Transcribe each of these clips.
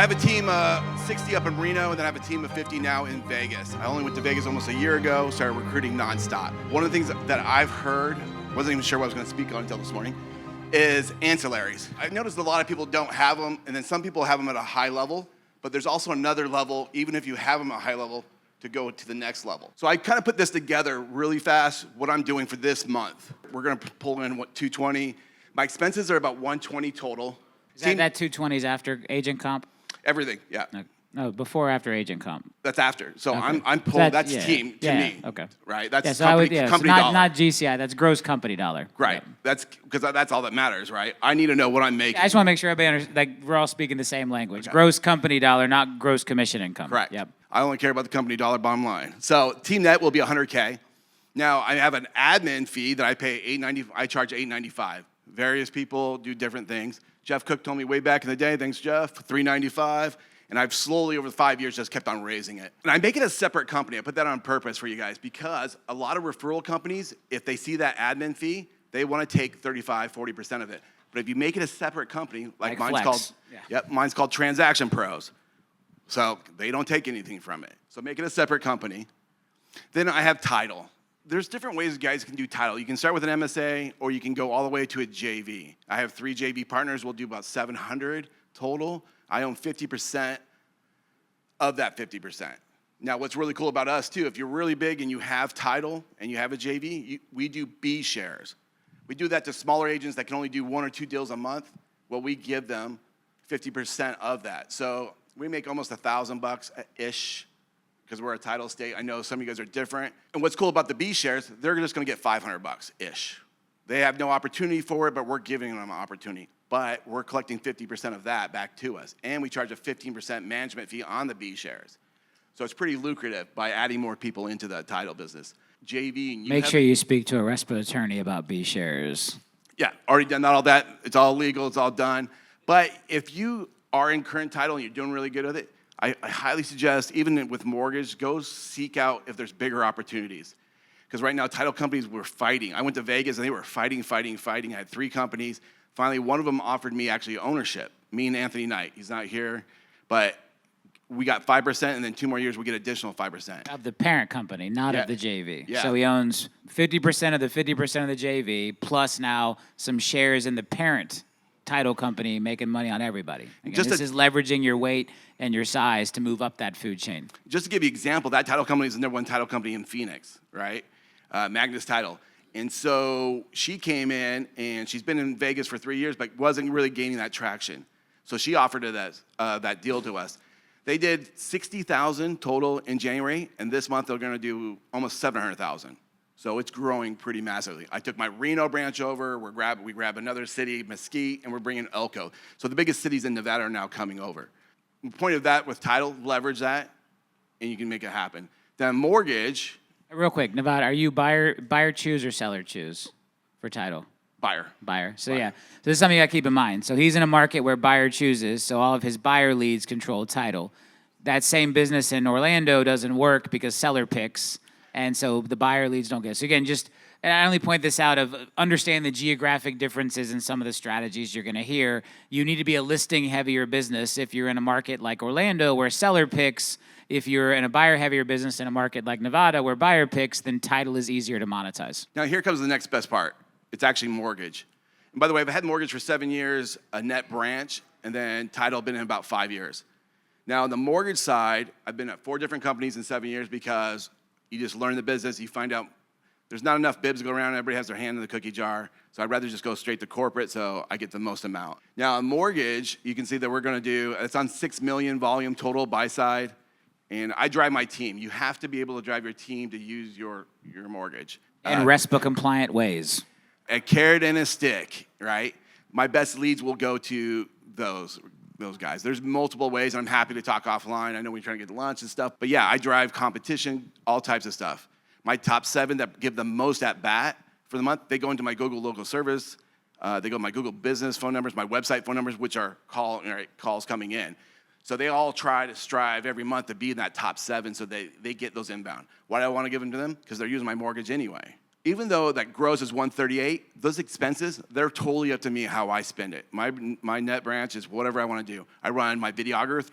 have a team 60 up in Reno, and then I have a team of 50 now in Vegas. I only went to Vegas almost a year ago, started recruiting nonstop. One of the things that I've heard, wasn't even sure what I was going to speak on until this morning, is ancillaries. I've noticed a lot of people don't have them, and then some people have them at a high level, but there's also another level, even if you have them at a high level, to go to the next level. So I kind of put this together really fast, what I'm doing for this month. We're gonna pull in, 220. My expenses are about 120 total. Is that 220 is after agent comp? Everything, yeah. No, before or after agent comp? That's after. So Okay. I'm pulling, that's yeah, team to yeah, me. Okay. Right, that's so company so dollar. not GCI, that's gross company dollar. Right, Yeah. that's, because that's all that matters, right? I need to know what I'm making. I just want to make sure everybody understands, like we're all speaking the same language. Okay. Gross company dollar, not gross commission income. Correct. Yep. I only care about the company dollar bottom line. So team net will be 100K. Now I have an admin fee that I pay $8.90. I charge $8.95. Various people do different things. Jeff Cook told me way back in the day, thanks Jeff, $3.95. And I've slowly over the 5 years just kept on raising it. And I make it a separate company. I put that on purpose for you guys because a lot of referral companies, if they see that admin fee, they want to take 35, 40% of it. But if you make it a separate company, like mine's Flex. called, mine's called Transaction Pros. So they don't take anything from it. So make it a separate company. Then I have title. There's different ways guys can do title. You can start with an MSA or you can go all the way to a JV. I have 3 JV partners. We'll do about 700 total. I own 50% of that 50%. Now, what's really cool about us, too, if you're really big and you have title and you have a JV, we do B shares. We do that to smaller agents that can only do 1 or 2 deals a month. Well, we give them 50% of that. So we make almost $1,000-ish because we're a title state. I know some of you guys are different. And what's cool about the B shares, they're just going to get $500-ish. They have no opportunity for it, but we're giving them an opportunity. But we're collecting 50% of that back to us. And we charge a 15% management fee on the B shares. So it's pretty lucrative by adding more people into the title business. JV, and Make sure you speak to a RESPA attorney about B shares. Yeah, already done all that. It's all legal, it's all done. But if you are in current title and you're doing really good with it, I highly suggest, even with mortgage, go seek out if there's bigger opportunities. Because right now, title companies were fighting. I went to Vegas and they were fighting. I had 3 companies. Finally, one of them offered me actually ownership, me and Anthony Knight. He's not here, but we got 5%, and then 2 more years, we get additional 5%. Of the parent company, not of the JV. Yeah. So he owns 50% of the 50% of the JV, plus now some shares in the parent title company, making money on everybody. Again, this is leveraging your weight and your size to move up that food chain. Just to give you an example, that title company is the #1 title company in Phoenix, right? Magnus Title. And so she came in, and she's been in Vegas for 3 years, but wasn't really gaining that traction. So she offered that deal to us. They did $60,000 total in January, and this month they're going to do almost $700,000. So it's growing pretty massively. I took my Reno branch over. We grab another city, Mesquite, and we're bringing Elko. So the biggest cities in Nevada are now coming over. The point of that with title, leverage that, and you can make it happen. Then mortgage. Real quick, Nevada, are you buyer choose or seller choose for title? Buyer. So yeah, so this is something you got to keep in mind. So he's in a market where buyer chooses, so all of his buyer leads control title. That same business in Orlando doesn't work because seller picks, and so the buyer leads don't get. So again, and I only point this out of understanding the geographic differences in some of the strategies you're going to hear. You need to be a listing heavier business if you're in a market like Orlando where seller picks. If you're in a buyer-heavier business in a market like Nevada where buyer picks, then title is easier to monetize. Now here comes the next best part. It's actually mortgage. And by the way, I've had mortgage for 7 years, a net branch, and then title been in about 5 years. Now on the mortgage side, I've been at 4 different companies in 7 years because you just learn the business. You find out there's not enough bibs to go around. Everybody has their hand in the cookie jar. So I'd rather just go straight to corporate so I get the most amount. Now on mortgage, you can see that we're going to do, it's on 6 million volume total buy side. And I drive my team. You have to be able to drive your team to use your mortgage. In RESPA compliant ways. A carrot and a stick, right? My best leads will go to those guys. There's multiple ways. I'm happy to talk offline. I know we're trying to get to lunch and stuff. But yeah, I drive competition, all types of stuff. My top 7 that give the most at bat for the month, they go into my Google local service. They go to my Google business phone numbers, my website phone numbers, which are calls coming in. So they all try to strive every month to be in that top 7 so they get those inbound. Why do I want to give them to them? Because they're using my mortgage anyway. even though that gross is 138, those expenses, they're totally up to me how I spend it. My net branch is whatever I want to do. I run my videographer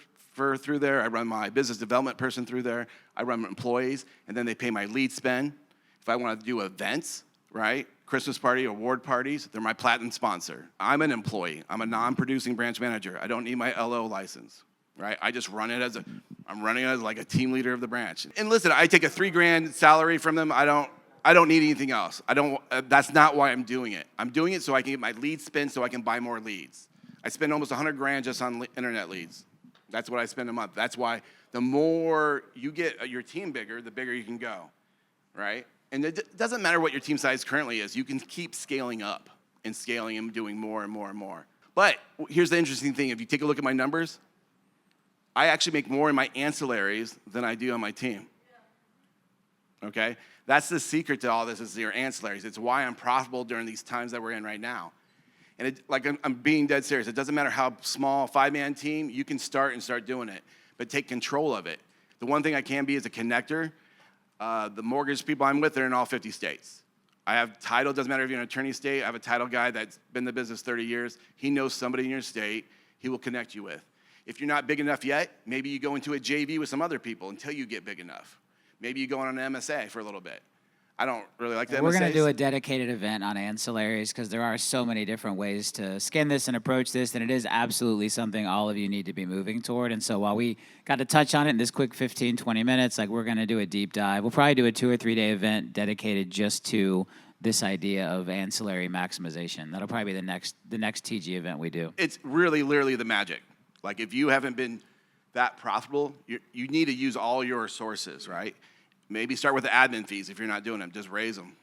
through there. I run my business development person through there. I run my employees, and then they pay my lead spend. If I want to do events, right, Christmas party, award parties, they're my platinum sponsor. I'm an employee. I'm a non-producing branch manager. I don't need my LO license, right? I just run it I'm running it as like a team leader of the branch. And listen, I take a $3,000 salary from them. I don't need anything else. That's not why I'm doing it. I'm doing it so I can get my lead spend so I can buy more leads. I spend almost $100,000 just on internet leads. That's what I spend a month. That's why the more you get your team bigger, the bigger you can go, right? And it doesn't matter what your team size currently is. You can keep scaling up and scaling and doing more and more and more. But here's the interesting thing. If you take a look at my numbers, I actually make more in my ancillaries than I do on my team. Okay? That's the secret to all this is your ancillaries. It's why I'm profitable during these times that we're in right now. And I'm being dead serious. It doesn't matter how small, 5-man team, you can start doing it. But take control of it. The one thing I can be is a connector. The mortgage people I'm with, they're in all 50 states. I have title, doesn't matter if you're in an attorney state. I have a title guy that's been in the business 30 years. He knows somebody in your state he will connect you with. If you're not big enough yet, maybe you go into a JV with some other people until you get big enough. Maybe you go on an MSA for a little bit. I don't really like the MSAs. We're going to do a dedicated event on ancillaries because there are so many different ways to skin this and approach this, and it is absolutely something all of you need to be moving toward. And so while we got to touch on it in this quick 15, 20 minutes, like we're going to do a deep dive. We'll probably do a 2 or 3 day event dedicated just to this idea of ancillary maximization. That'll probably be the next TG event we do. It's really literally the magic. Like if you haven't been that profitable, you need to use all your sources, right? Maybe start with the admin fees if you're not doing them. Just raise them.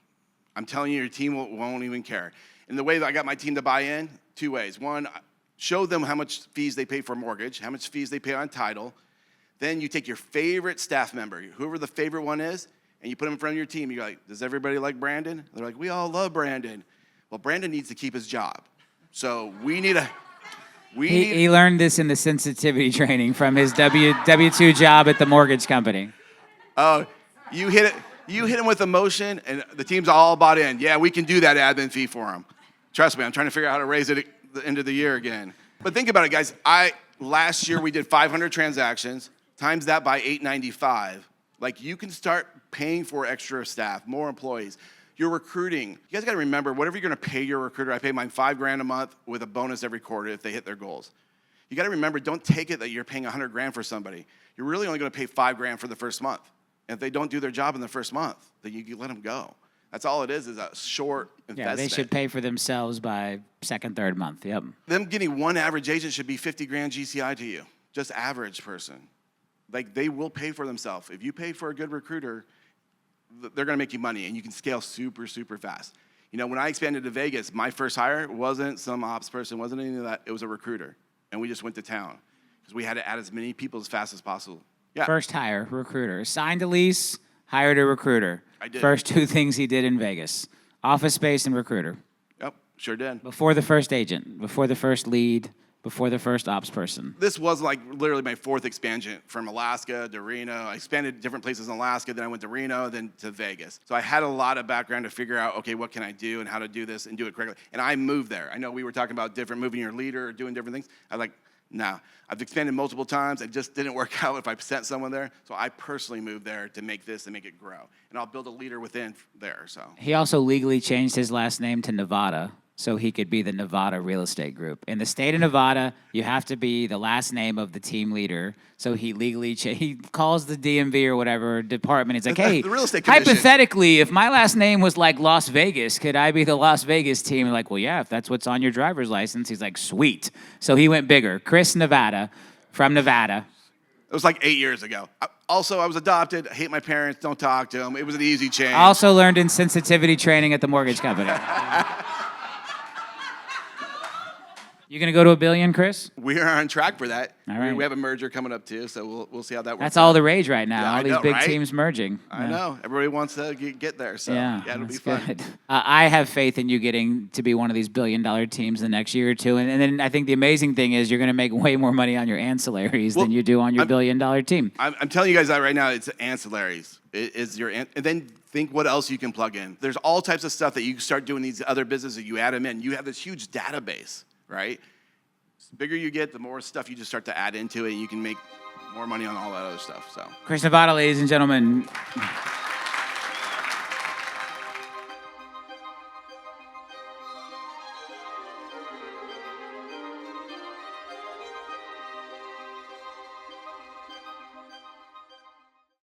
I'm telling you, your team won't even care. And the way that I got my team to buy in, 2 ways. One, show them how much fees they pay for mortgage, how much fees they pay on title. Then you take your favorite staff member, whoever the favorite one is, and you put them in front of your team. You're like, does everybody like Brandon? They're like, we all love Brandon. Well, Brandon needs to keep his job. So we need a... He learned this in the sensitivity training from his W-2 job at the mortgage company. Oh, you hit him with emotion, and the team's all bought in. Yeah, we can do that admin fee for him. Trust me, I'm trying to figure out how to raise it at the end of the year again. But think about it, guys. Last year we did 500 transactions, times that by 895. Like you can start paying for extra staff, more employees. Your recruiting. You guys got to remember, whatever you're going to pay your recruiter, I pay mine $5,000 a month with a bonus every quarter if they hit their goals. You got to remember, don't take it that you're paying $100,000 for somebody. You're really only going to pay $5,000 for the first month. And if they don't do their job in the first month, then you let them go. That's all it is a short investment. Yeah, they should pay for themselves by second, third month. Yep. Them getting one average agent should be $50,000 GCI to you, just average person. Like they will pay for themselves. If you pay for a good recruiter, they're going to make you money, and you can scale super, super fast. You know, when I expanded to Vegas, my first hire wasn't some ops person, wasn't any of that. It was a recruiter, and we just went to town because we had to add as many people as fast as possible. Yeah. First hire, recruiter. Signed a lease, hired a recruiter. I did. First 2 things he did in Vegas. Office space and recruiter. Yep, sure did. Before the first agent, before the first lead, before the first ops person. This was like literally my 4th expansion from Alaska to Reno. I expanded different places in Alaska, then I went to Reno, then to Vegas. So I had a lot of background to figure out, okay, what can I do and how to do this and do it correctly. And I moved there. I know we were talking about moving your leader or doing different things. I like, nah. I've expanded multiple times. It just didn't work out if I sent someone there. So I personally moved there to make this and make it grow. And I'll build a leader within there. So he also legally changed his last name to Nevada so he could be the Nevada Real Estate Group. In the state of Nevada, you have to be the last name of the team leader. So he legally he calls the DMV or whatever department. He's like, hey, the real estate commission. Hypothetically, if my last name was like Las Vegas, could I be the Las Vegas team? Like, well, yeah, if that's what's on your driver's license. He's like, sweet. So he went bigger. Chris Nevada from Nevada. It was like 8 years ago. Also, I was adopted. I hate my parents. Don't talk to them. It was an easy change. Also learned in sensitivity training at the mortgage company. You going to go to $1 billion, Chris? We are on track for that. All right. We have a merger coming up too, so we'll see how that works. That's all the rage right now. Yeah, all I these know, big right? teams merging. I know. Everybody wants to get there, so Yeah, it'll be that's fun. good. I have faith in you getting to be one of these billion-dollar teams the next year or two, and then I think the amazing thing is you're going to make way more money on your ancillaries than you do on your billion-dollar team. I'm telling you guys that right now. It's ancillaries. It is your and then think what else you can plug in. There's all types of stuff that you can start doing these other businesses. You add them in. You have this huge database, right? The bigger you get, the more stuff you just start to add into it, and you can make more money on all that other stuff. So, Chris Nevada, ladies and gentlemen.